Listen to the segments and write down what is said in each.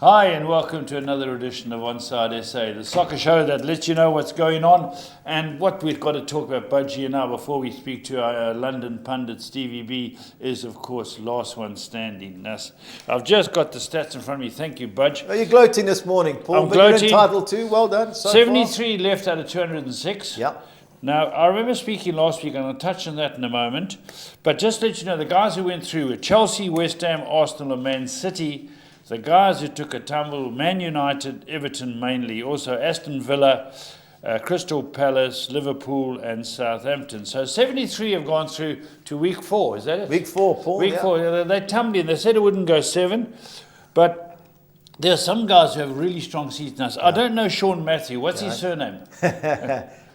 Hi and welcome to another edition of OnsideSA, the soccer show that lets you know what's going on and what we've got to talk about. Budgie and I, before we speak to our London pundit Stevie B, is of course last one standing. Now, I've just got the stats in front of me. Thank you, Budge. Are you gloating this morning, Paul? I'm gloating. You're entitled to. Well done. So 73 left out of 206. Yeah. Now, I remember speaking last week, and I'll touch on that in a moment, but just to let you know, the guys who went through were Chelsea, West Ham, Arsenal and Man City. The guys who took a tumble, Man United, Everton mainly, also Aston Villa, Crystal Palace, Liverpool and Southampton. So 73 have gone through to week 4, is that it? Week 4, Paul. Week 4, they tumbled in. They said it wouldn't go 7, but there are some guys who have really strong seasons. I don't know Sean Matthew. What's his surname?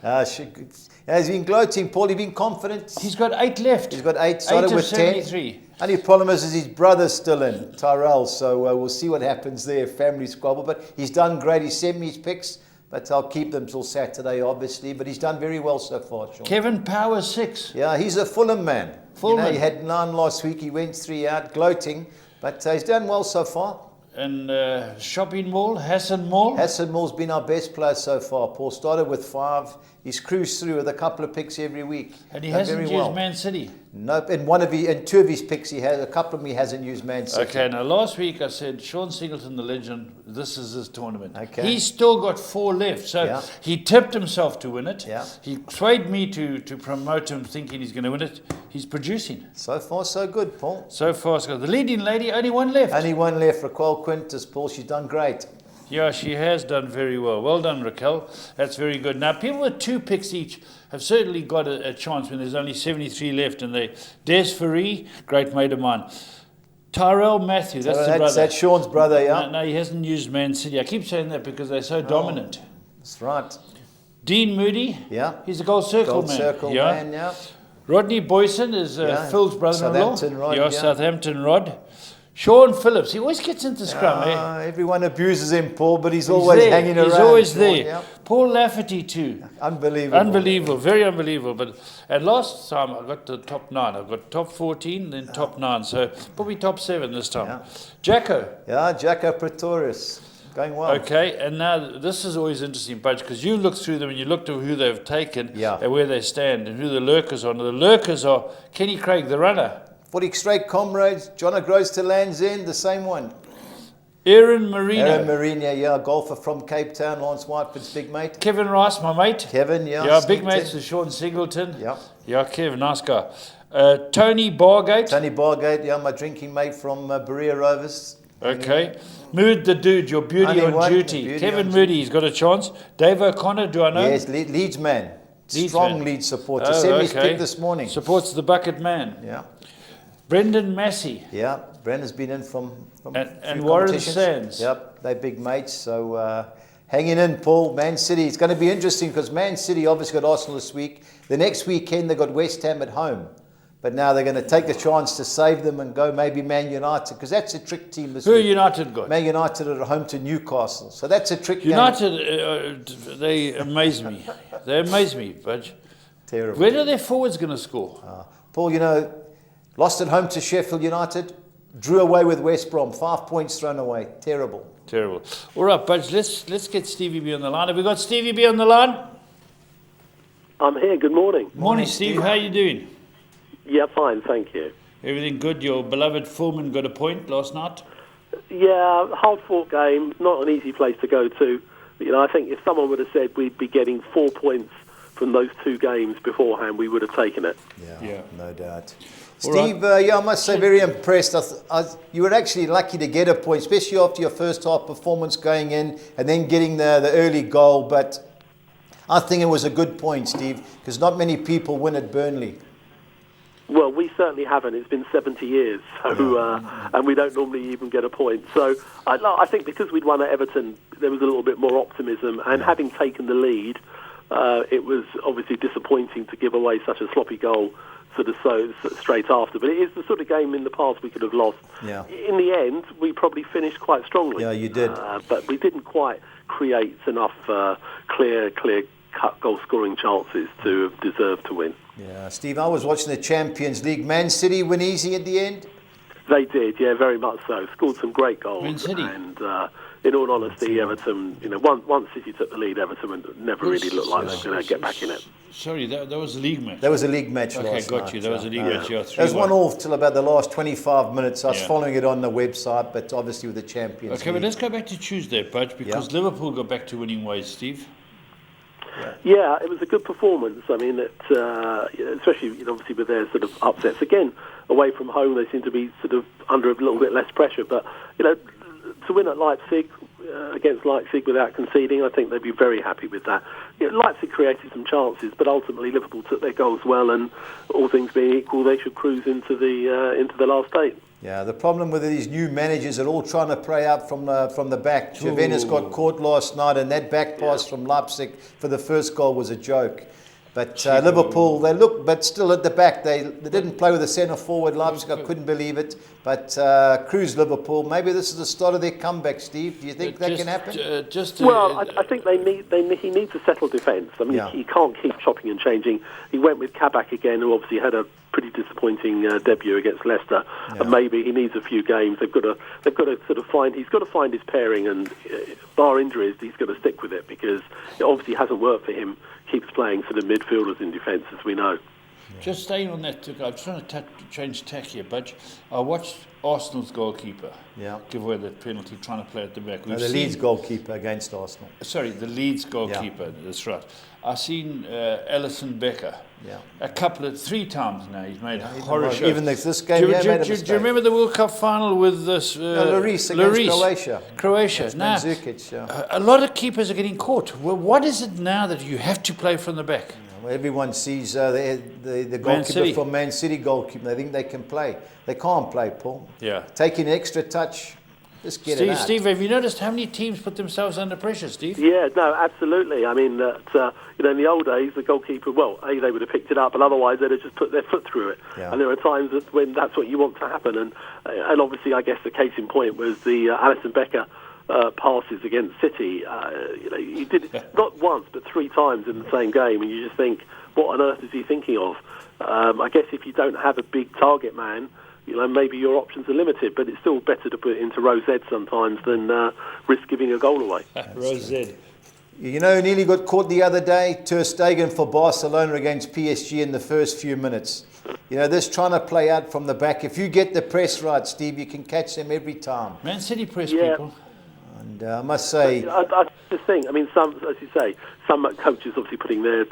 Has he been gloating, Paul? He's been confident. He's got 8 left. He's got 8, started with 73. 10. Only problem is his brother's still in, Tyrell, so we'll see what happens there, family squabble. But he's done great. He sent me his picks, but I'll keep them till Saturday, obviously. But he's done very well so far, Sean. Kevin Power 6. Yeah, he's a Fulham man. Fulham. You know, he had 9 last week. He went 3 out, gloating. But he's done well so far. And Shopping Mall, Hassan Mall. Hassan Mall's been our best player so far. Paul started with 5. He's cruised through with a couple of picks every week. And he hasn't used Man City. Nope. In 2 of his picks, he has a couple of them. He hasn't used Man City. Okay. Now last week I said Sean Singleton, the legend. This is his tournament. Okay. He's still got 4 left. So he tipped himself to win it. Yeah. He swayed me to promote him, thinking he's going to win it. He's producing. So far, so good, Paul. So far, so good. The leading lady, only 1 left. Only 1 left. Raquel Quintus, Paul. She's done great. Yeah, she has done very well. Well done, Raquel. That's very good. Now, people with 2 picks each have certainly got a chance when there's only 73 left. And they, Des Ferree, great mate of mine. Tyrell Matthew, that's the brother. That's Sean's brother, yeah. No, he hasn't used Man City. I keep saying that because they're so dominant. That's right. Dean Moody, Yeah. He's a Gold Circle man. GoldCircle man, yeah. Rodney Boyson is Phil's brother-in-law. Southampton Rod, Southampton Rod. Sean Phillips, he always gets into scrum, Everyone abuses him, Paul, but he's always hanging around. He's always Sean, there. yeah. Paul Lafferty too. Unbelievable. Very unbelievable. And last time I got the top 9. I've got top 14, then top 9. So probably top 7 this time. Yeah. Jacko. Yeah, Jacko Pretorius. Going well. Okay, and now this is always interesting, Budge, because you look through them and you look to who they've taken and where they stand and who the lurkers are. And the lurkers are Kenny Craig, the runner. 40 straight comrades. John O'Groats to Land's End, the same one. Aaron Marino. Yeah, golfer from Cape Town, Lance Whiteford's big mate. Kevin Rice, my mate. Kevin, yeah. Yeah, big mates with Sean Singleton. Yeah. Yeah, Kev, nice guy. Tony Bargate. Tony Bargate, yeah, my drinking mate from Berea Rovers. Okay. Mood the Dude, your beauty on duty. Kevin Moody, he's got a chance. Dave O'Connor, do I know? Yes, Leeds man. Strong Leeds supporter. Oh, Sent me his pick this morning. Supports the bucket man. Yeah. Brendan Massey. Yeah, Brendan's been in from and Warren Sands. Yep, they're big mates. So hanging in, Paul. Man City. It's going to be interesting because Man City obviously got Arsenal this week. The next weekend they got West Ham at home. But now they're going to take the chance to save them and go maybe Man United because that's a trick team this week. Who United got? Man United are at home to Newcastle. So that's a trick United, they amaze me. They amaze me, Budge. Terrible. When are their forwards going to score? Paul, you know, lost at home to Sheffield United, drew away with West Brom, 5 points thrown away. Terrible. Terrible. All right, Budge, let's get Stevie B on the line. Have we got Stevie B on the line? I'm here. Good morning. Morning, Steve. How are you doing? Yeah, fine, thank you. Everything good? Your beloved Fulham got a point last night? Yeah, hard-fought game, not an easy place to go to. But, you know, I think if someone would have said we'd be getting 4 points from those 2 games beforehand, we would have taken it. Yeah. No doubt. All Steve, right. I must say, very impressed. You were actually lucky to get a point, especially after your first half performance going in and then getting the early goal. But I think it was a good point, Steve, because not many people win at Burnley. Well, we certainly haven't. It's been 70 years, so, and we don't normally even get a point. So I think because we'd won at Everton, there was a little bit more optimism. And having taken the lead, it was obviously disappointing to give away such a sloppy goal sort of so straight after. But it is the sort of game in the past we could have lost. Yeah. In the end, we probably finished quite strongly. Yeah, you did. But we didn't quite create enough clear-cut goal-scoring chances to deserve to win. Yeah, Steve, I was watching the Champions League. Man City win easy at the end? They did, yeah, very much so. Scored some great goals. Man City. And in all honesty, Everton, once City took the lead, Everton never really looked like they were going to get back in it. Sorry, that was a league match. That was a league match last night. Okay, got you. That was a league match. It was 1-1 till about the last 25 minutes. I was following it on the website, but obviously with the Champions Okay, League. but let's go back to Tuesday, Budge, because Liverpool got back to winning ways, Steve. Yeah, it was a good performance. I mean, especially obviously with their sort of upsets. Again, away from home, they seem to be sort of under a little bit less pressure. But to win at Leipzig against Leipzig without conceding, I think they'd be very happy with that. Leipzig created some chances, but ultimately Liverpool took their goals well, and all things being equal, they should cruise into the last eight. Yeah, the problem with these new managers are all trying to play out from the back. Juventus got caught last night, and that back pass from Leipzig for the first goal was a joke. But Liverpool, they look, but still at the back, they didn't play with a centre forward. Leipzig, I couldn't believe it. But cruise Liverpool. Maybe this is the start of their comeback, Steve. Do you think that can happen? I think he needs a settled defence. I mean, he can't keep chopping and changing. He went with Kabak again, who obviously had a pretty disappointing debut against Leicester. And maybe he needs a few games. They've got to sort of find his pairing, and bar injuries, he's got to stick with it, because it obviously hasn't worked for him. Keeps playing sort of midfielders in defence, as we know. Just staying on that, I'm trying to change tack here, Budge. I watched Arsenal's goalkeeper give away that penalty, trying to play at the back. The Leeds goalkeeper against Arsenal. Sorry, the Leeds goalkeeper, that's right. I've seen Alisson Becker three times now. He's made horror shows. Even this game, made a mistake. Do you remember the World Cup final with this? Lloris against Croatia. Now, a lot of keepers are getting caught. Well, what is it now that you have to play from the back? Well, everyone sees the goalkeeper from Man City goalkeeper. They think they can play. They can't play, Paul. Yeah. Taking an extra touch, just get it out. Steve, have you noticed how many teams put themselves under pressure, Steve? Yeah, no, absolutely. I mean, in the old days, the goalkeeper, they would have picked it up, but otherwise they'd have just put their foot through it. Yeah. And there are times when that's what you want to happen. And obviously, I guess the case in point was the Alisson Becker passes against City. He did it not once, but three times in the same game, and you just think, what on earth is he thinking of? I guess if you don't have a big target man, maybe your options are limited, but it's still better to put it into row Z sometimes than risk giving a goal away. Row Z. Nearly got caught the other day, Ter Stegen for Barcelona against PSG in the first few minutes. This trying to play out from the back. If you get the press right, Steve, you can catch them every time. Man City press people. And I must say... I just think, some, as you say, some coaches obviously putting their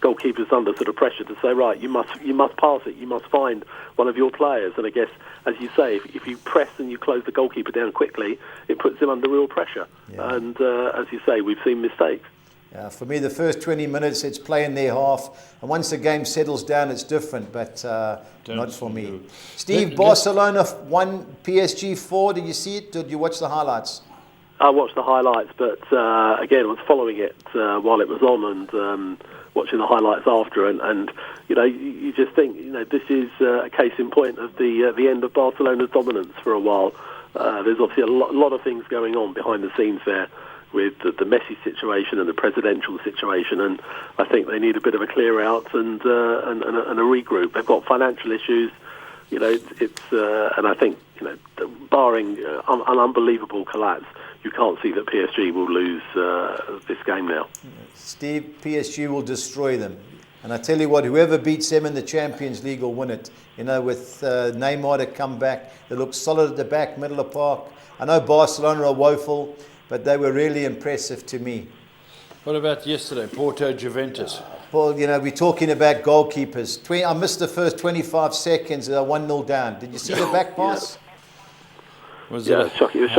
goalkeepers under sort of pressure to say, right, you must pass it, you must find one of your players. And I guess, as you say, if you press and you close the goalkeeper down quickly, it puts him under real pressure. Yeah. And as you say, we've seen mistakes. Yeah, for me, the first 20 minutes, it's play in their half. And once the game settles down, it's different, but not for me. Steve, Barcelona 1, PSG 4. Did you see it? Did you watch the highlights? I watched the highlights, but again, I was following it while it was on, and watching the highlights after, and you just think, this is a case in point of the end of Barcelona's dominance for a while. There's obviously a lot of things going on behind the scenes there with the Messi situation and the presidential situation, and I think they need a bit of a clear out and a regroup. They've got financial issues, and I think barring an unbelievable collapse, you can't see that PSG will lose this game now. Steve, PSG will destroy them. And I tell you what, whoever beats them in the Champions League will win it. With Neymar to come back, they look solid at the back, middle of the park. I know Barcelona are woeful, but they were really impressive to me. What about yesterday, Porto Juventus? Well, we're talking about goalkeepers. I missed the first 25 seconds, 1-0 down. Did you see the back pass? Was it was shocking. They've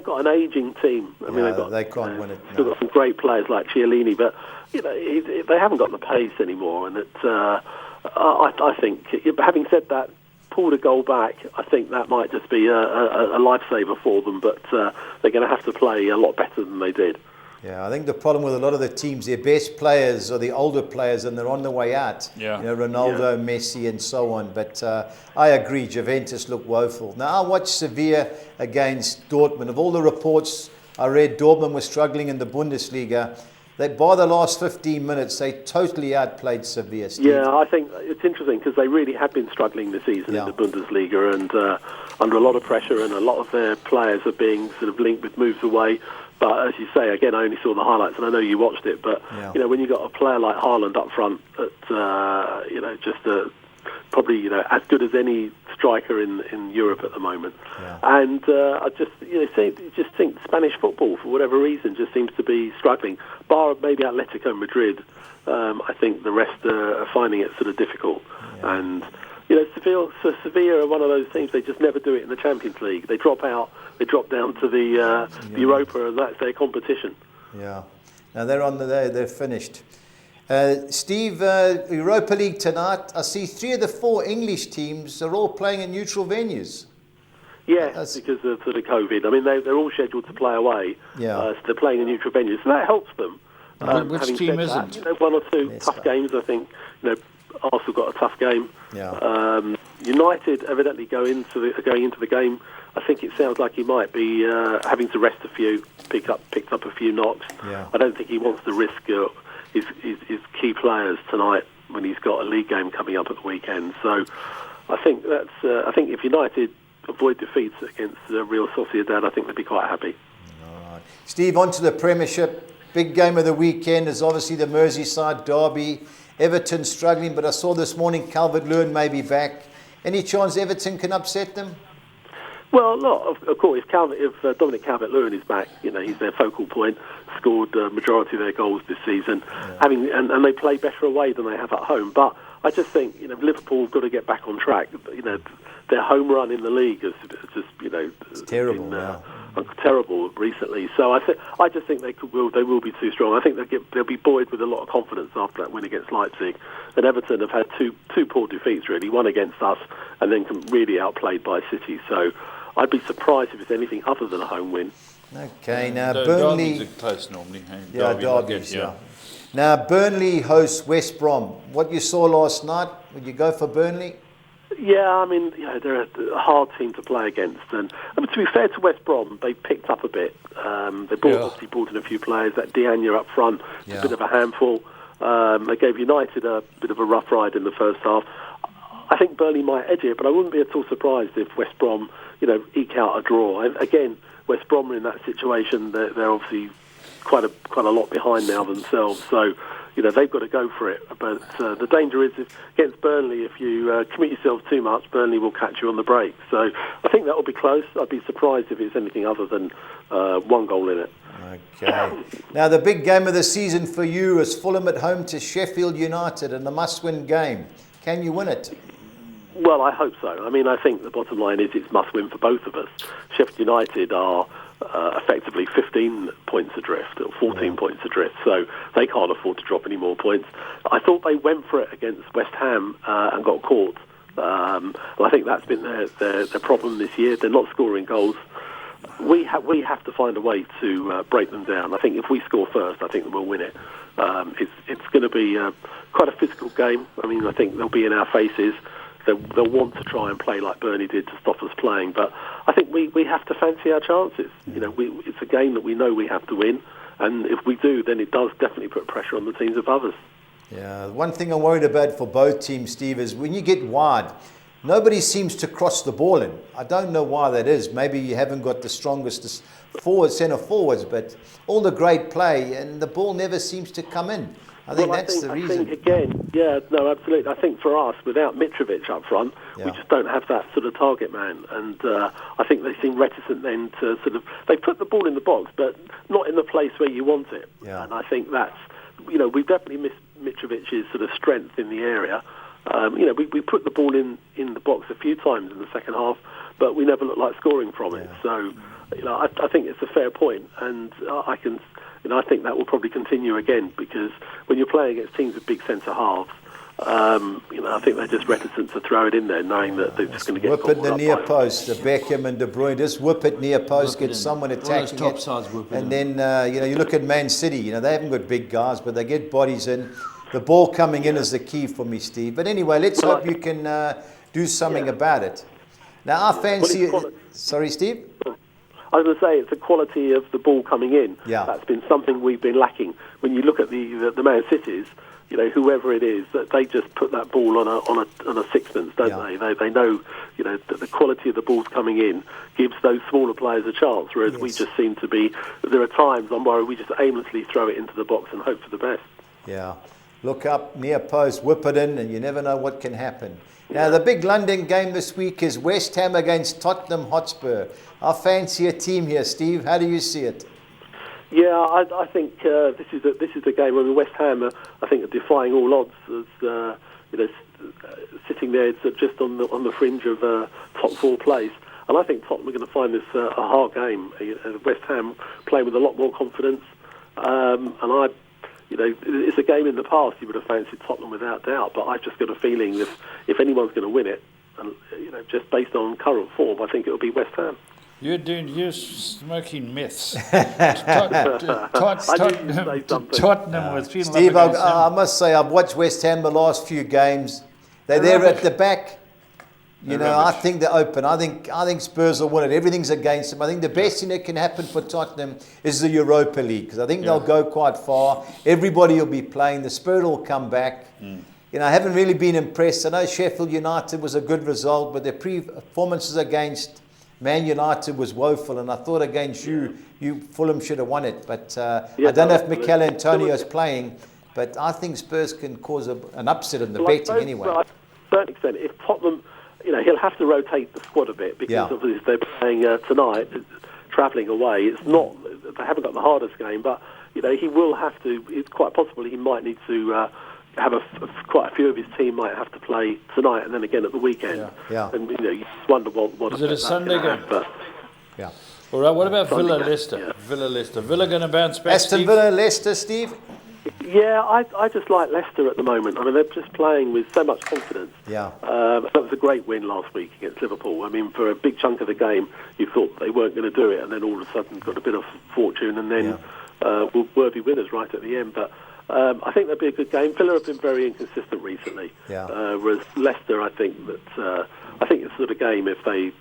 got an ageing team. They can't win it. They've got some great players like Chiellini, but they haven't got the pace anymore. And I think, having said that, pulled a goal back. I think that might just be a lifesaver for them. But they're going to have to play a lot better than they did. Yeah, I think the problem with a lot of the teams, their best players are the older players, and they're on the way out. Yeah. Ronaldo, Messi, and so on. But I agree, Juventus look woeful. Now, I watched Sevilla against Dortmund. Of all the reports I read, Dortmund was struggling in the Bundesliga. They, by the last 15 minutes, they totally outplayed Sevilla, Steve. Yeah, I think it's interesting because they really have been struggling this season in the Bundesliga and under a lot of pressure, and a lot of their players are being sort of linked with moves away. But as you say, again, I only saw the highlights, and I know you watched it. But when you got a player like Haaland up front, probably as good as any striker in Europe at the moment. And I just think Spanish football, for whatever reason, just seems to be struggling. Bar maybe Atletico Madrid, I think the rest are finding it sort of difficult. And Sevilla are one of those teams, they just never do it in the Champions League. They drop out, they drop down to the Europa, and that's their competition. Yeah. Now they're finished. Steve, Europa League tonight, I see 3 of the 4 English teams are all playing in neutral venues. Yeah, because of sort of COVID. I mean, they're all scheduled to play away, so they're playing in neutral venues, so that helps them. Which team isn't? One or two tough games, I think. Arsenal got a tough game. United evidently going into the game. I think it sounds like he might be having to rest a few, picked up a few knocks. I don't think he wants to risk his key players tonight when he's got a league game coming up at the weekend. So I think I think if United avoid defeats against Real Sociedad, I think they'd be quite happy. All right. Steve, on to the Premiership. Big game of the weekend is obviously the Merseyside derby. Everton struggling, but I saw this morning Calvert-Lewin may be back. Any chance Everton can upset them? Well, of course, if Dominic Calvert-Lewin is back, he's their focal point. Scored the majority of their goals this season, and they play better away than they have at home. But I just think Liverpool have got to get back on track. Their home run in the league has just it's terrible. Terrible recently. So I just think they will be too strong. I think they'll be buoyed with a lot of confidence after that win against Leipzig. And Everton have had two poor defeats really, one against us and then really outplayed by City. So I'd be surprised if it's anything other than a home win. Okay, now Burnley. Derbies are close normally. Derbies. Now Burnley hosts West Brom. What you saw last night? Would you go for Burnley? Yeah, I mean, they're a hard team to play against, and to be fair to West Brom, they picked up a bit. They obviously brought in a few players. That Diagne up front, a bit of a handful. They gave United a bit of a rough ride in the first half. I think Burnley might edge it, but I wouldn't be at all surprised if West Brom, eke out a draw. And again, West Brom are in that situation. They're obviously quite a lot behind now themselves, so they've got to go for it. But the danger is against Burnley, if you commit yourself too much, Burnley will catch you on the break. So I think that will be close. I'd be surprised if it's anything other than 1 goal in it. Okay. Now the big game of the season for you is Fulham at home to Sheffield United, and a must-win game. Can you win it? Well, I hope so. I mean, I think the bottom line is it's must-win for both of us. Sheffield United are effectively 15 points adrift, or 14 points adrift, so they can't afford to drop any more points. I thought they went for it against West Ham and got caught. And I think that's been their problem this year. They're not scoring goals. We have to find a way to break them down. I think if we score first, I think we'll win it. It's going to be quite a physical game. I mean, I think they'll be in our faces. They'll want to try and play like Burnley did to stop us playing, but I think we have to fancy our chances. It's a game that we know we have to win, and if we do, then it does definitely put pressure on the teams above us. Yeah, one thing I'm worried about for both teams, Steve, is when you get wide, nobody seems to cross the ball in. I don't know why that is. Maybe you haven't got the strongest centre forwards, but all the great play, and the ball never seems to come in. I think that's the reason. I think, again, absolutely. I think for us, without Mitrovic up front, we just don't have that sort of target man. And I think they seem reticent then to sort of... They put the ball in the box, but not in the place where you want it. Yeah. And I think that's... we've definitely missed Mitrovic's sort of strength in the area. We put the ball in the box a few times in the second half, but we never looked like scoring from it. So, I think it's a fair point, and I think that will probably continue again, because when you're playing against teams with big centre halves, I think they're just reticent to throw it in there, knowing that they're just going to get whip it the near post. The Beckham and De Bruyne just whip it near post, get someone attacking it, and then you look at Man City. They haven't got big guys, but they get bodies in. The ball coming in is the key for me, Steve. But anyway, let's hope you can do something about it. Now, I fancy... Sorry, Steve? I was going to say it's the quality of the ball coming in. Yeah. That's been something we've been lacking. When you look at the Man Cities, whoever it is, that they just put that ball on a sixpence, don't they? They know, that the quality of the balls coming in gives those smaller players a chance. Whereas we just seem to be. There are times I'm worried we just aimlessly throw it into the box and hope for the best. Yeah. Look up, near post, whip it in, and you never know what can happen. Now, the big London game this week is West Ham against Tottenham Hotspur. I fancy a team here, Steve. How do you see it? Yeah, I think this is the game. I mean, West Ham, I think, are defying all odds as sitting there just on the fringe of top four place. And I think Tottenham are going to find this a hard game. West Ham playing with a lot more confidence, and it's a game in the past you would have fancied Tottenham without doubt. But I've just got a feeling if anyone's going to win it, and just based on current form, I think it'll be West Ham. You're smoking myths. Tottenham was feeling Steve, up against them. I must say, I've watched West Ham the last few games. They're there at the back. I think they're open. I think Spurs will win it. Everything's against them. I think the best thing that can happen for Tottenham is the Europa League, because I think they'll go quite far. Everybody will be playing. The spirit will come back. I haven't really been impressed. I know Sheffield United was a good result, but their performances against Man United was woeful, and I thought against you Fulham should have won it. But I don't know if Mikel Antonio is playing, but I think Spurs can cause an upset in the betting anyway. To a certain extent, if Tottenham, he'll have to rotate the squad a bit because obviously they're playing tonight, travelling away. It's not, they haven't got the hardest game, but he will have to. It's quite possible he might need to have quite a few of his team might have to play tonight and then again at the weekend. And you just wonder what is it a Sunday game? Yeah. All right. What about Sunday Villa game, Leicester? yeah. Villa Leicester. Villa going to bounce back. Aston Villa, Leicester, Steve. Yeah, I just like Leicester at the moment. I mean, they're just playing with so much confidence. Yeah. That was a great win last week against Liverpool. I mean, for a big chunk of the game, you thought they weren't going to do it, and then all of a sudden got a bit of fortune, and then were worthy winners right at the end. But I think that'd be a good game. Villa have been very inconsistent recently. Whereas Leicester, I think it's sort of game if they.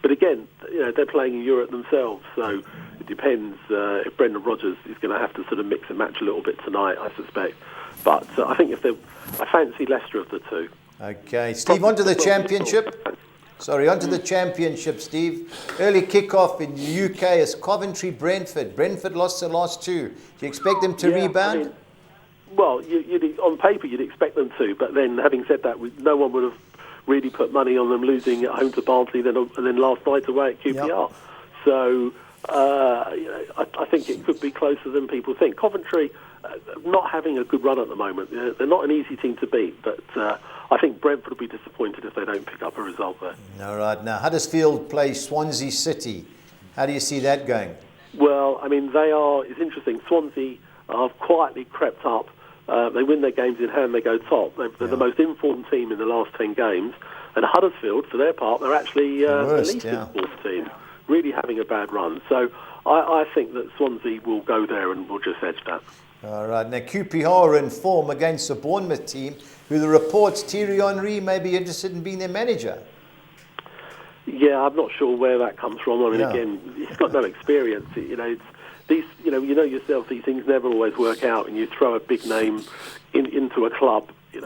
But again, they're playing in Europe themselves, so it depends if Brendan Rodgers is going to have to sort of mix and match a little bit tonight, I suspect. But I think I fancy Leicester of the two. Okay, Steve, on to the championship. On to the championship, Steve. Early kickoff in the UK is Coventry-Brentford. Brentford lost the last two. Do you expect them to rebound? I mean, well, on paper you'd expect them to, but then having said that, no one would have really put money on them losing at home to Barnsley and then last night away at QPR. So I think it could be closer than people think. Coventry not having a good run at the moment. They're not an easy team to beat, but I think Brentford will be disappointed if they don't pick up a result there. All right. Now, Huddersfield plays Swansea City. How do you see that going? Well, I mean, it's interesting. Swansea have quietly crept up. They win their games in hand, they go top. They're the most informed team in the last 10 games. And Huddersfield, for their part, they're actually the least informed team, really having a bad run. So I think that Swansea will go there and will just edge that. All right. Now, QPR are in form against the Bournemouth team, who the reports Thierry Henry may be interested in being their manager. Yeah, I'm not sure where that comes from. I mean, again, he's got no experience. You know yourself, these things never always work out, and you throw a big name into a club. He's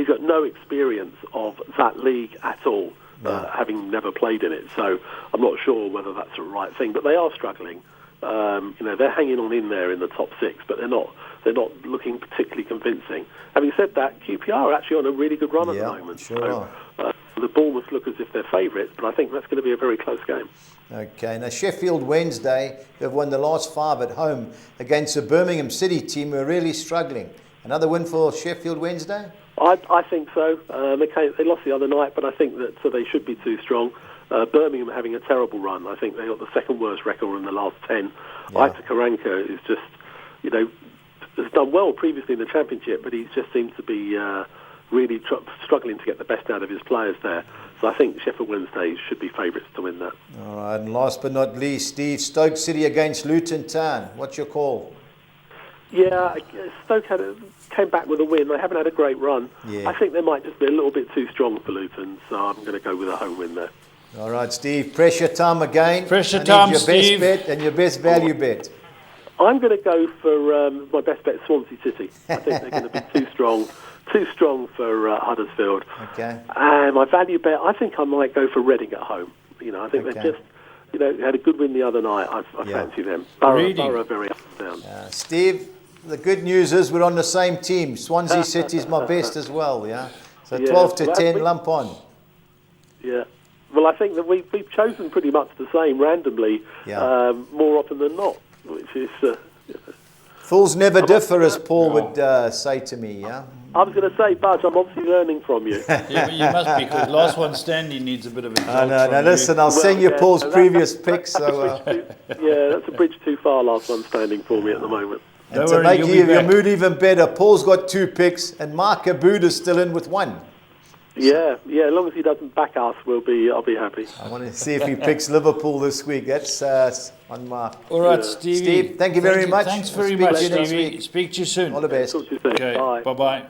got no experience of that league at all, having never played in it. So I'm not sure whether that's the right thing. But they are struggling. They're hanging on in there in the top six, but they're not looking particularly convincing. Having said that, QPR are actually on a really good run at the moment. Sure. So, the Bournemouth look as if they're favourites, but I think that's going to be a very close game. Okay, now Sheffield Wednesday have won the last 5 at home against the Birmingham City team who are really struggling. Another win for Sheffield Wednesday? I think so. They lost the other night, but I think that they should be too strong. Birmingham are having a terrible run. I think they got the second worst record in the last 10. Aitor Karanka is just, has done well previously in the Championship, but he just seems to be really struggling to get the best out of his players there. So I think Sheffield Wednesday should be favourites to win that. All right, and last but not least, Steve, Stoke City against Luton Town. What's your call? Yeah, Stoke came back with a win. They haven't had a great run. I think they might just be a little bit too strong for Luton, so I'm going to go with a home win there. All right, Steve. Pressure time again. Pressure I need time, your Steve. best bet and your best value bet. I'm going to go for my best bet, Swansea City. I think they're going to be too strong for Huddersfield. Okay. And my value bet, I think I might go for Reading at home. I think they've just, had a good win the other night. I fancy them. Borough very up and down. Steve, the good news is we're on the same team. Swansea City's my best as well, yeah? So 12 to 10, lump on. Yeah. Well, I think that we've chosen pretty much the same randomly, more often than not, which is... Fools never differ, as Paul would say to me, yeah? I was going to say, Budge, I'm obviously learning from you. Yeah, but you must be, because last one standing needs a bit of a jolt No, listen, I'll send you Paul's previous picks. That's a bridge too far, last one standing for me at the moment. And to make your mood even better, Paul's got 2 picks and Mark Abuda's still in with 1. Yeah, as long as he doesn't back us, I'll be happy. I want to see if he picks Liverpool this week. That's on Mark. All right, Stevie. Steve, thank you very much. Thanks very much, Stevie. Speak to you soon. All the best. Talk to you soon. Okay, Bye. bye-bye.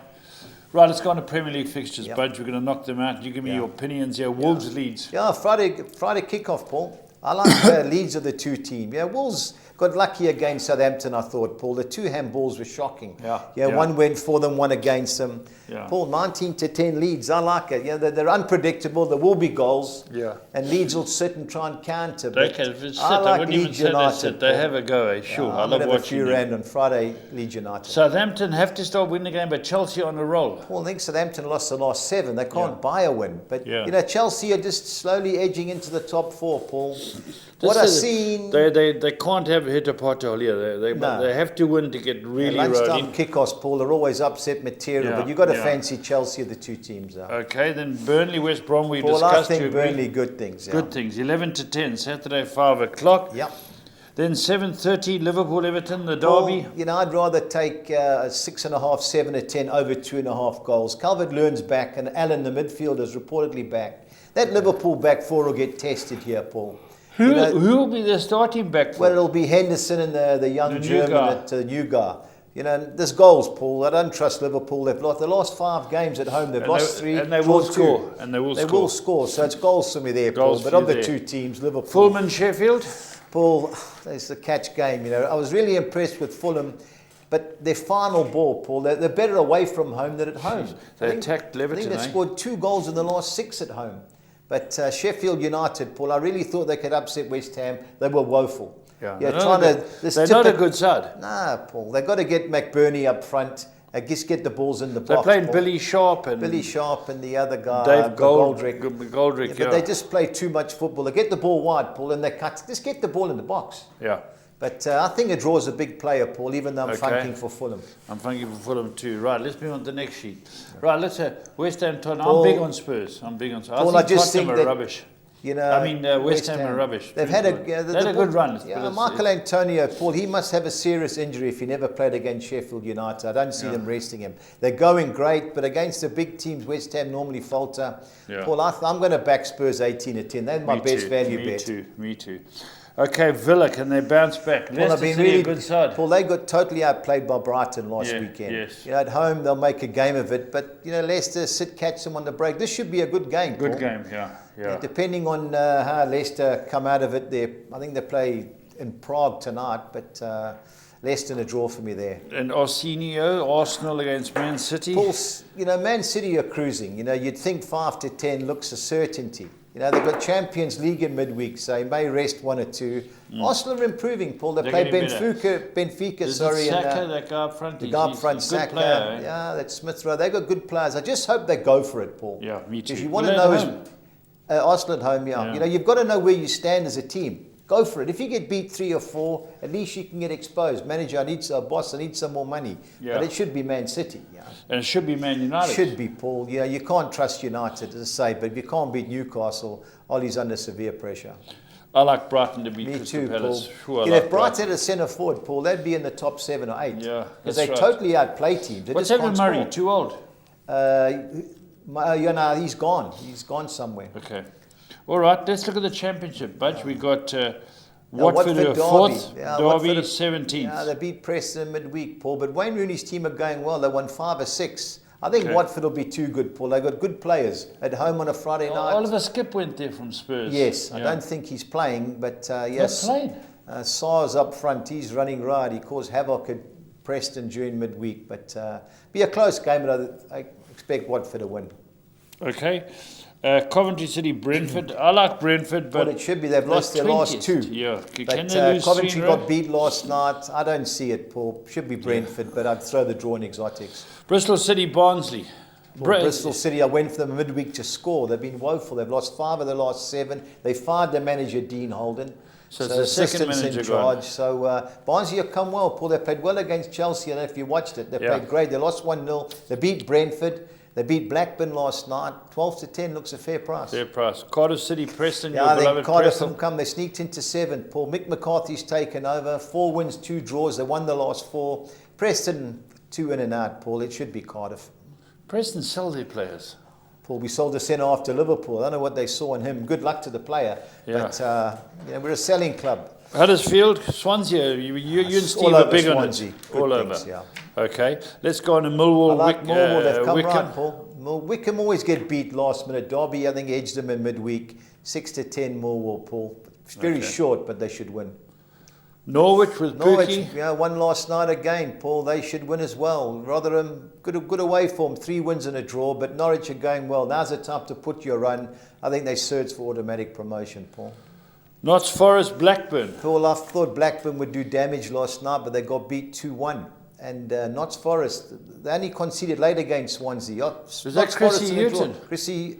Right, let's go on to Premier League fixtures, Budge. We're going to knock them out. You give me your opinions here. Wolves, Leeds. Yeah, Friday kickoff, Paul. I like Leeds of the 2 team. Yeah, Wolves got lucky against Southampton, I thought, Paul. The 2 handballs were shocking. One went for them, one against them. Yeah. Paul, 19 to 10 Leeds. I like it. Yeah, they're unpredictable. There will be goals. Yeah. And Leeds will sit and try and counter. They But can sit. I I like wouldn't even Leeds say they United. sit. They have a go, eh? Sure. I I'm love going to have a watching few them. rand on Friday, Leeds United. Southampton have to start winning the game, but Chelsea on a roll. Well, I think Southampton lost the last 7. They can't buy a win. But, Chelsea are just slowly edging into the top 4, Paul. What I've seen... They can't have hit a pothole here. They have to win to get really lunchtime rolling. kickoffs, Paul, they're always upset material. But you've got to fancy Chelsea of the 2 teams. Okay, then Burnley, West Brom, we Paul, discussed. I think Burnley, good things. Yeah. Good things. 11 to 10, Saturday, 5 o'clock. Yep. Then 7:30, Liverpool Everton, the Paul, derby. I'd rather take 6.5, 7 to 10 over 2.5 goals. Calvert-Lewin's back, and Allen, the midfielder, is reportedly back. That Liverpool back 4 will get tested here, Paul. Who will be the starting back for? Well, it'll be Henderson and the young German new guy. There's goals, Paul. I don't trust Liverpool. They've lost the last 5 games at home. They've lost 3, and they will score. 2. And they will score. So it's goals for me there, Paul. But of the 2 teams, Liverpool. Fulham, Sheffield. Paul, it's a catch game. I was really impressed with Fulham, but their final ball, Paul, they're better away from home than at home. They attacked Everton. I think they scored 2 goals in the last 6 at home. But Sheffield United, Paul, I really thought they could upset West Ham. They were woeful. They're not a good side. Nah, Paul. They've got to get McBurney up front. Just get the balls in the box. They're playing Paul. Billy Sharp and the other guy, Dave Goldrick. But they just play too much football. They get the ball wide, Paul, and they cut. Just get the ball in the box. Yeah. But I think a draw is a big player, Paul, even though I'm funking for Fulham. I'm funking for Fulham too. Right, let's move on to the next sheet. Right, let's West Ham, Tottenham. I'm big on Spurs. Paul, I just think Tottenham are rubbish. West Ham are rubbish. They've had a good run. Michael Antonio, Paul, he must have a serious injury if he never played against Sheffield United. I don't see them resting him. They're going great, but against the big teams, West Ham normally falter. Yeah. Paul, I'm going to back Spurs 18 to 10. They're my best value bet. Me too. Okay, Villa, can they bounce back? Paul, a good side. Paul, they got totally outplayed by Brighton last weekend. Yes. At home, they'll make a game of it, but Leicester catch them on the break. This should be a good game, Paul. Good game, yeah. Depending on how Leicester come out of it, I think they play in Prague tonight, but Leicester in a draw for me there. And Arsenal against Man City. Paul, Man City are cruising. You'd think 5 to 10 looks a certainty. They've got Champions League in midweek, so you may rest 1 or 2. Arsenal are improving, Paul. They play Benfica. Saka, that guy up front. The guy up front, Saka. Player, eh? Yeah, that's Smith Rowe. They've got good players. I just hope they go for it, Paul. Yeah, me too. Because you want to know Arsenal at home, yeah. You've got to know where you stand as a team. Go for it. If you get beat 3 or 4, at least you can get exposed. Manager, I need some more money. Yeah. But it should be Man City. Yeah. And it should be Man United. Should be, Paul. You can't trust United, as I say, but if you can't beat Newcastle, Ollie's under severe pressure. I like Brighton to beat Crystal Palace. If Brighton had a centre forward, Paul, they'd be in the top 7 or 8. Yeah, because they totally outplay teams. What's happened with Murray? Too old? He's gone. He's gone somewhere. Okay. All right, let's look at the championship, Budge. We got Watford 4th, Derby 17th. Yeah, they beat Preston midweek, Paul. But Wayne Rooney's team are going well. They won 5 or 6. I think Okay. Watford will be too good, Paul. They've got good players at home on a Friday night. Oliver Skip went there from Spurs. Yes, I Yeah. don't think he's playing, but Not yes. playing. Sars up front, he's running right. He caused havoc at Preston during midweek, but be a close game, but I expect Watford to win. Okay. Coventry City, Brentford. I like Brentford, but Well, it should be. They've lost their last 20th. two. Yeah. Can But they lose Coventry three in a row? got beat last night. I don't see it, Paul. Should be Brentford, but I'd throw the draw in exotics. Bristol City, Barnsley. Bristol City, I went for them midweek to score. They've been woeful. They've lost 5 of the last 7. They fired their manager, Dean Holden. So it's the second assistants manager in gone. charge. So Barnsley have come well, Paul. They played well against Chelsea. I don't know if you watched it. They played great. They lost 1-0. They beat Brentford. They beat Blackburn last night. 12-10 looks a fair price. Fair price. Cardiff City, Preston, Yeah, your I think beloved Cardiff Preston. have come. They sneaked into 7th. Paul Mick McCarthy's taken over. 4 wins, 2 draws. They won the last 4. Preston 2 in and out. Paul, it should be Cardiff. Preston sell their players. Paul, we sold a centre half to Liverpool. I don't know what they saw in him. Good luck to the player. Yeah. But we're a selling club. Huddersfield, Swansea. You and Steve all are over big Swansea. on it. Good All things, over. yeah. Okay. Let's go on to Millwall. I like Millwall. They've come Wickham. right, Paul. Wickham always get beat last minute. Derby, I think, edged them in midweek. 6-10 Millwall, Paul. It's very short, but they should win. Norwich with Norwich, Pookie. won last night again, Paul. They should win as well. Rotherham, good away form, 3 wins and a draw, but Norwich are going well. Now's the time to put your run. I think they search for automatic promotion, Paul. Notts Forest, Blackburn. Paul, I thought Blackburn would do damage last night, but they got beat 2-1. And Notts Forest, they only conceded late against Swansea. Was that Chrissy Houghton? Chrissy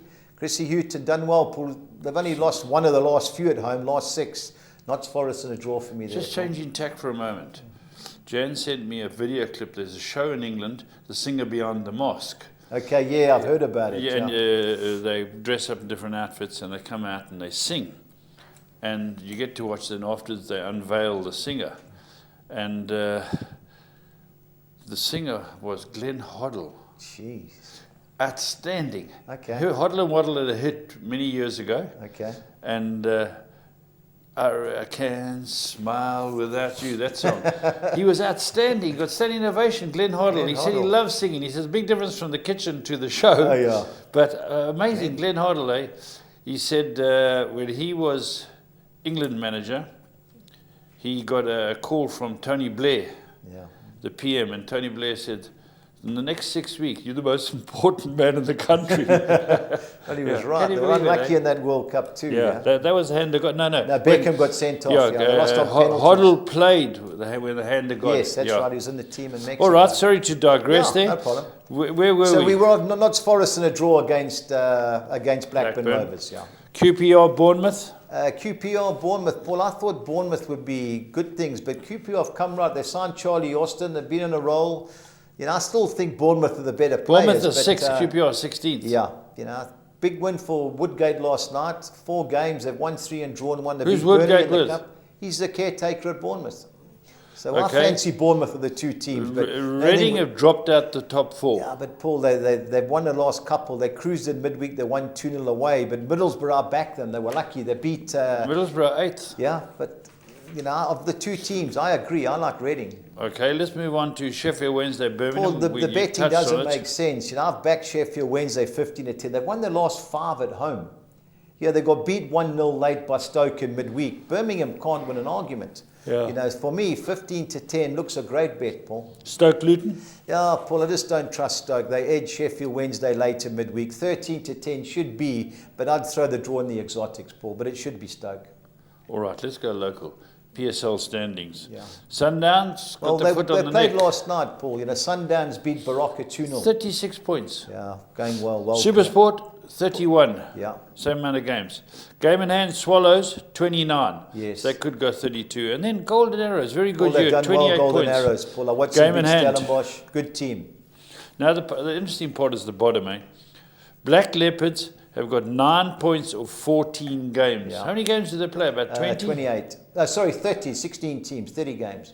Houghton done well, Paul. They've only lost 1 of the last few at home, last 6. Notts Forest in a draw for me there. Just changing tack for a moment. Jan sent me a video clip. There's a show in England, The Singer Beyond the Mosque. Okay, yeah, I've heard about it. Yeah, and they dress up in different outfits and they come out and they sing. And you get to watch them afterwards. They unveil the singer. And the singer was Glenn Hoddle. Jeez. Outstanding. Okay. Hoddle and Waddle had a hit many years ago. Okay. And I Can Smile Without You, that song. He was outstanding. He got standing ovation, Glenn Hoddle. Glenn He said he Hoddle. loves singing. He says, big difference from the kitchen to the show. Oh, yeah. But amazing, Glenn Hoddle, eh? He said when he was England manager, he got a call from Tony Blair, Yeah. the PM, and Tony Blair said, in the next 6 weeks, you're the most important man in the country. Well, he was right. Can you They were believe it, unlucky eh? in that World Cup too. Yeah, that was the hand that got, no. Now Beckham got sent off. Yeah, They lost on penalties. Hoddle played when the hand that got. Yes, that's yeah. right. He was in the team in Mexico. All right, sorry to digress Yeah, there. no problem. Where were So we? we were on Notts Forest in a draw against Blackburn Rovers. Yeah. QPR Bournemouth. QPR Bournemouth. Paul, I thought Bournemouth would be good things, but QPR have come right. They signed Charlie Austin. They've been in a roll. I still think Bournemouth are the better players. Bournemouth is but, 6th, QPR 16th. Yeah, big win for Woodgate last night. 4 games, they've won 3 and drawn 1. They Who's beat Burnley Woodgate in the with? cup. He's the caretaker at Bournemouth. So I Okay. fancy Bournemouth of the 2 teams. But Reading have dropped out the top 4. yeah, but Paul, they've won the last couple. They cruised in midweek. They won 2-0 away. But Middlesbrough backed them. They were lucky. They beat... Middlesbrough 8th. yeah, but, of the 2 teams, I agree. I like Reading. Okay, let's move on to Sheffield Wednesday, Birmingham. Paul, the You betting touched doesn't on it. make sense. I've backed Sheffield Wednesday 15-10. They've won their last 5 at home. Yeah, they got beat 1-0 late by Stoke in midweek. Birmingham can't win an argument. Yeah. For me, 15-10 looks a great bet, Paul. Stoke Luton. Yeah, Paul, I just don't trust Stoke. They edge Sheffield Wednesday late in midweek. 13-10 should be, but I'd throw the draw in the exotics, Paul. But it should be Stoke. All right, let's go local. PSL standings. Yeah. Sundowns got Well, the they foot on the played neck. last night, Paul. Sundowns beat Barocca 2-0. 36 points. Yeah, going well. Supersport, 31. Yeah. Same amount of games. Game in hand, Swallows, 29. Yes. So they could go 32. And then Golden Arrows, very Paul, good they've year, done 28 well, Golden points. Arrows, Paul. I watched Game them in beat hand. Stellenbosch. Good team. Now the interesting part is the bottom, eh? Black Leopards have got 9 points of 14 games. Yeah. How many games do they play? About 20? 28. 30. 16 teams, 30 games.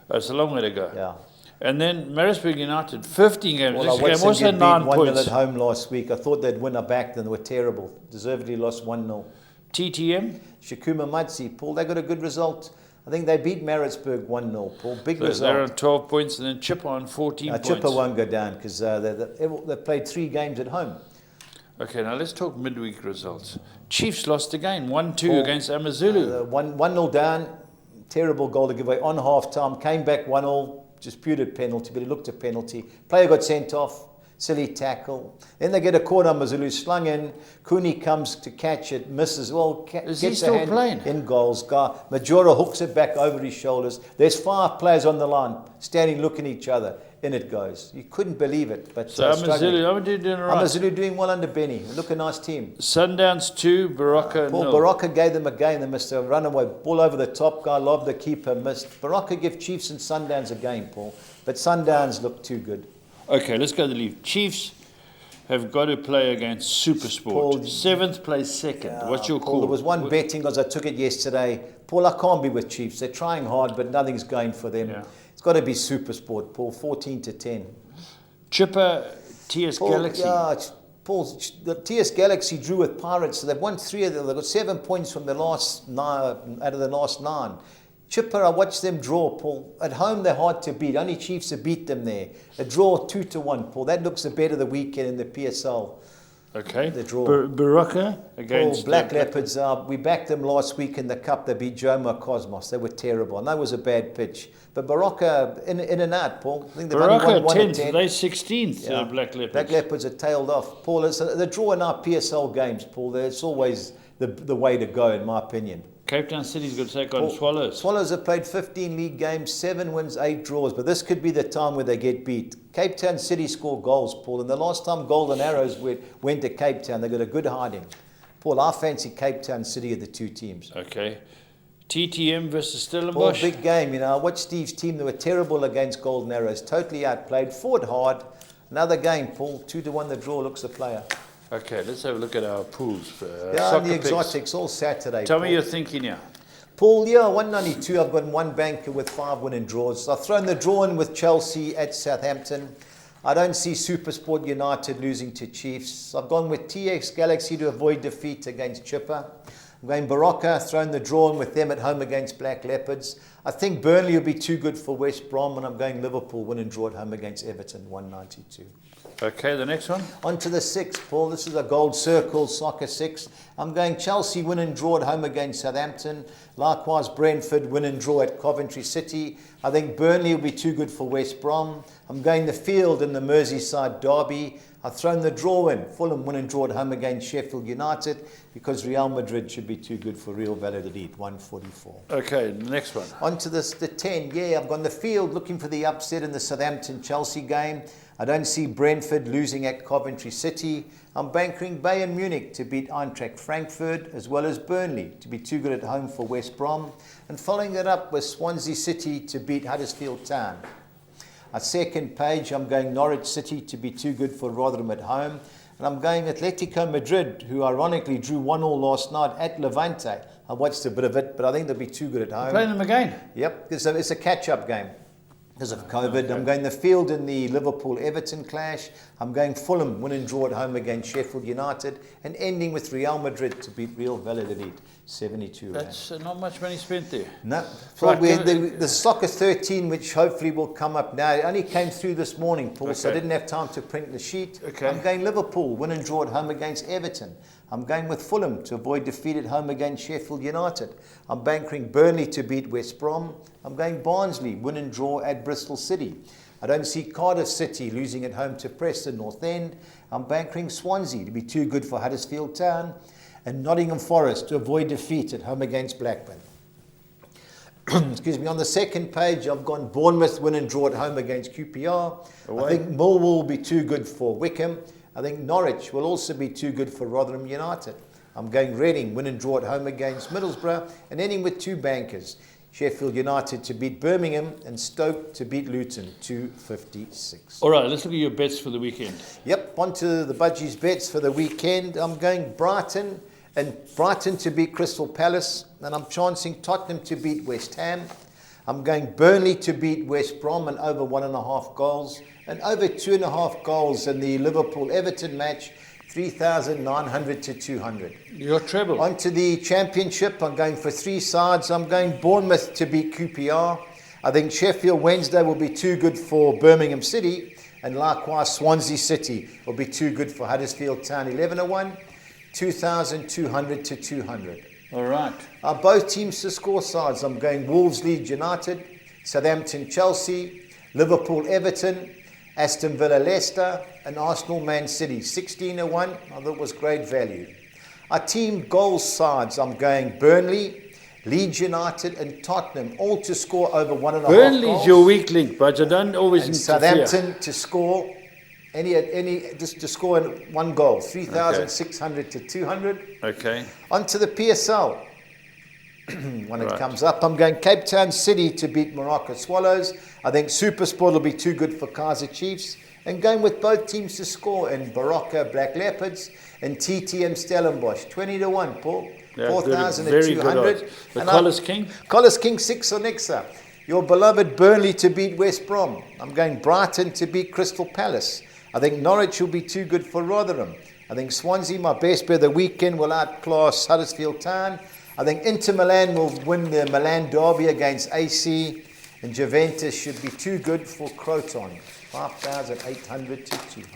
That's a long way to go. Yeah. And then Marisburg United, 15 games. Well, I Next watched game them also get beat 9 1-0 points. at home last week. I thought they'd win a back, then they were terrible. Deservedly lost 1-0. TTM, Shakuma Mudzi, Paul, they got a good result. I think they beat Maritzburg 1-0, Paul. Big So result. they're on 12 points, and then Chipper on 14 points. Chipper won't go down because they played 3 games at home. Okay, now let's talk midweek results. Chiefs lost again, 1-2 against Amazulu. 1-0 down, terrible goal to give away on half-time. Came back 1-0, disputed penalty, but it looked a penalty. Player got sent off, silly tackle. Then they get a corner, Amazulu slung in. Cooney comes to catch it, misses. Well, Is gets he a still hand playing? in goals. Majora hooks it back over his shoulders. There's 5 players on the line, standing looking at each other. In it goes. You couldn't believe it. But So Amazulu doing all right. Amazulu doing well under Benny. Look, a nice team. Sundowns 2, Baraka Paul 0. Baraka gave them a game. They missed a runaway ball over the top guy, lobbed the keeper, missed. Baraka give Chiefs and Sundowns a game, Paul. But Sundowns look too good. Okay, let's go to the league. Chiefs have got to play against Supersport. Paul, 7th plays second. What's your Paul, call? there was one betting because I took it yesterday. Paul, I can't be with Chiefs. They're trying hard, but nothing's going for them. Yeah. It's got to be Supersport, Paul, 14-10. Chipper, TS Paul, Galaxy. Yeah, Paul, the TS Galaxy drew with Pirates, so they've won 3 of them. They've got 7 points from the last 9, out of the last 9. Chipper, I watched them draw, Paul. At home, they're hard to beat. Only Chiefs have beat them there. A draw 2-1, Paul. That looks the bet of the weekend in the PSL. Okay. The draw. Baraka against Paul, Black Leopards, we backed them last week in the Cup. They beat Joma Cosmos. They were terrible. And that was a bad pitch. But Baraka, in and out, Paul. I think they've Baraka only won 1 10th, they're 16th, Black Leopards. Black Leopards are tailed off. Paul, it's the draw in our PSL games, Paul. It's always the way to go, in my opinion. Cape Town City's got to take on Swallows. Swallows have played 15 league games, 7 wins, 8 draws, but this could be the time where they get beat. Cape Town City score goals, Paul, and the last time Golden Arrows went to Cape Town, they got a good hiding. Paul, I fancy Cape Town City are the 2 teams. Okay. TTM versus Paul, Stellenbosch. big game. You know, I watched Steve's team. They were terrible against Golden Arrows, totally outplayed, fought hard. Another game, Paul, 2-1 the draw, looks a player. Okay, let's have a look at our pools. Yeah, and the exotics, all Saturday. Tell Paul. me your thinking here. Paul, yeah, 192. I've got 1 banker with 5 winning draws. I've thrown the draw in with Chelsea at Southampton. I don't see Supersport United losing to Chiefs. I've gone with TX Galaxy to avoid defeat against Chipper. I'm going Baraka, thrown the draw in with them at home against Black Leopards. I think Burnley will be too good for West Brom, and I'm going Liverpool win and draw at home against Everton, 192. Okay, the next one. On to the 6, Paul. This is a Gold Circle Soccer 6. I'm going Chelsea win and draw at home against Southampton. Likewise, Brentford win and draw at Coventry City. I think Burnley will be too good for West Brom. I'm going the field in the Merseyside derby. I've thrown the draw in. Fulham win and draw at home against Sheffield United because Real Madrid should be too good for Real Valladolid, 144. Okay, the next one. On to the 10. Yeah, I've gone the field looking for the upset in the Southampton-Chelsea game. I don't see Brentford losing at Coventry City. I'm bankering Bayern Munich to beat Eintracht Frankfurt, as well as Burnley to be too good at home for West Brom. And following that up with Swansea City to beat Huddersfield Town. A second page, I'm going Norwich City to be too good for Rotherham at home. And I'm going Atletico Madrid, who ironically drew 1-1 last night at Levante. I watched a bit of it, but I think they'll be too good at home. Playing them again. Yep, it's a catch-up game because of COVID. Okay. I'm going the field in the Liverpool Everton clash. I'm going Fulham win and draw at home against Sheffield United, and ending with Real Madrid to beat Real Valladolid, 72. That's not much money spent there. No. So right, the Soccer 13, which hopefully will come up now, it only came through this morning, Paul, so I didn't have time to print the sheet. Okay. I'm going Liverpool win and draw at home against Everton. I'm going with Fulham to avoid defeat at home against Sheffield United. I'm bankering Burnley to beat West Brom. I'm going Barnsley win and draw at Bristol City. I don't see Cardiff City losing at home to Preston North End. I'm bankering Swansea to be too good for Huddersfield Town, and Nottingham Forest to avoid defeat at home against Blackburn. Excuse me. On the second page, I've gone Bournemouth win and draw at home against QPR. Away. I think Millwall will be too good for Wickham. I think Norwich will also be too good for Rotherham United. I'm going Reading win and draw at home against Middlesbrough, and ending with 2 bankers. Sheffield United to beat Birmingham and Stoke to beat Luton, 256. All right, let's look at your bets for the weekend. Yep, on to the Budgies bets for the weekend. I'm going Brighton to beat Crystal Palace, and I'm chancing Tottenham to beat West Ham. I'm going Burnley to beat West Brom and over 1.5 goals, and over 2.5 goals in the Liverpool Everton match 3,900 to 200. Your treble. On to the championship, I'm going for 3 sides. I'm going Bournemouth to beat QPR. I think Sheffield Wednesday will be too good for Birmingham City, and likewise Swansea City will be too good for Huddersfield Town. 11-1, 2,200 to 200. All right. Both teams to score sides. I'm going Wolves Leeds United, Southampton Chelsea, Liverpool Everton, Aston Villa Leicester, and Arsenal Man City. 16-1, I thought was great value. Our team goals sides, I'm going Burnley, Leeds United, and Tottenham, all to score over 1.5 goals. Burnley's your weak link, but I don't always And interfere. Southampton to score just to score 1 goal. 3,600 to 200. Okay. On to the PSL. When it Right. comes up, I'm going Cape Town City to beat Morocco Swallows. I think Supersport will be too good for Kaizer Chiefs. And going with both teams to score in Barocca Black Leopards and TTM Stellenbosch. 20-1, Paul. Yeah, 4,200. Very good. The And Collis King? Collis King 6 on Nexa. Your beloved Burnley to beat West Brom. I'm going Brighton to beat Crystal Palace. I think Norwich will be too good for Rotherham. I think Swansea, my best bet of the weekend, will outclass Huddersfield Town. I think Inter Milan will win the Milan derby against AC. And Juventus should be too good for Croton. 5,800 to 200.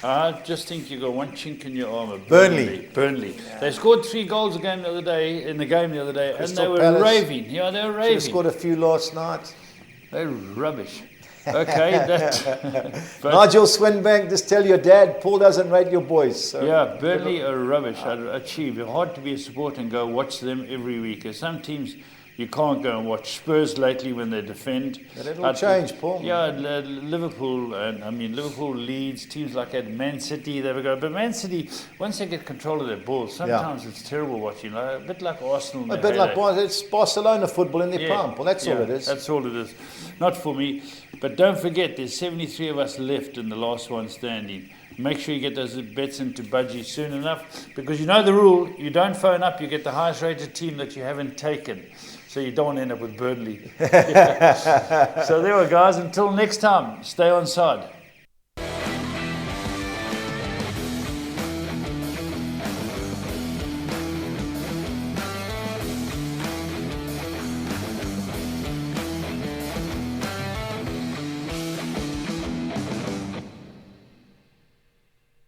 I just think you got one chink in your armour. Burnley. Yeah. They scored 3 goals again the game the other day, Crystal and they were Palace. raving. Yeah, they were Should have raving. scored a few last night. They're rubbish. Okay, but Nigel Swinbank, just tell your dad, Paul doesn't rate your boys. So. yeah, Burnley are rubbish. Achieve. It's hard to be a supporter and go watch them every week. There's some teams you can't go and watch. Spurs lately when they defend. But it'll change, Paul. Yeah, Liverpool, and Liverpool leads, teams like that, Man City, they've got. But Man City, once they get control of their ball, sometimes it's terrible watching. A bit like Arsenal. A bit like it's Barcelona football in their prime. Well, that's all it is. That's all it is. Not for me. But don't forget, there's 73 of us left in the last one standing. Make sure you get those bets into Budgie soon enough, because you know the rule, you don't phone up, you get the highest rated team that you haven't taken. So you don't want to end up with Burnley. So there we go, guys. Until next time, stay on side.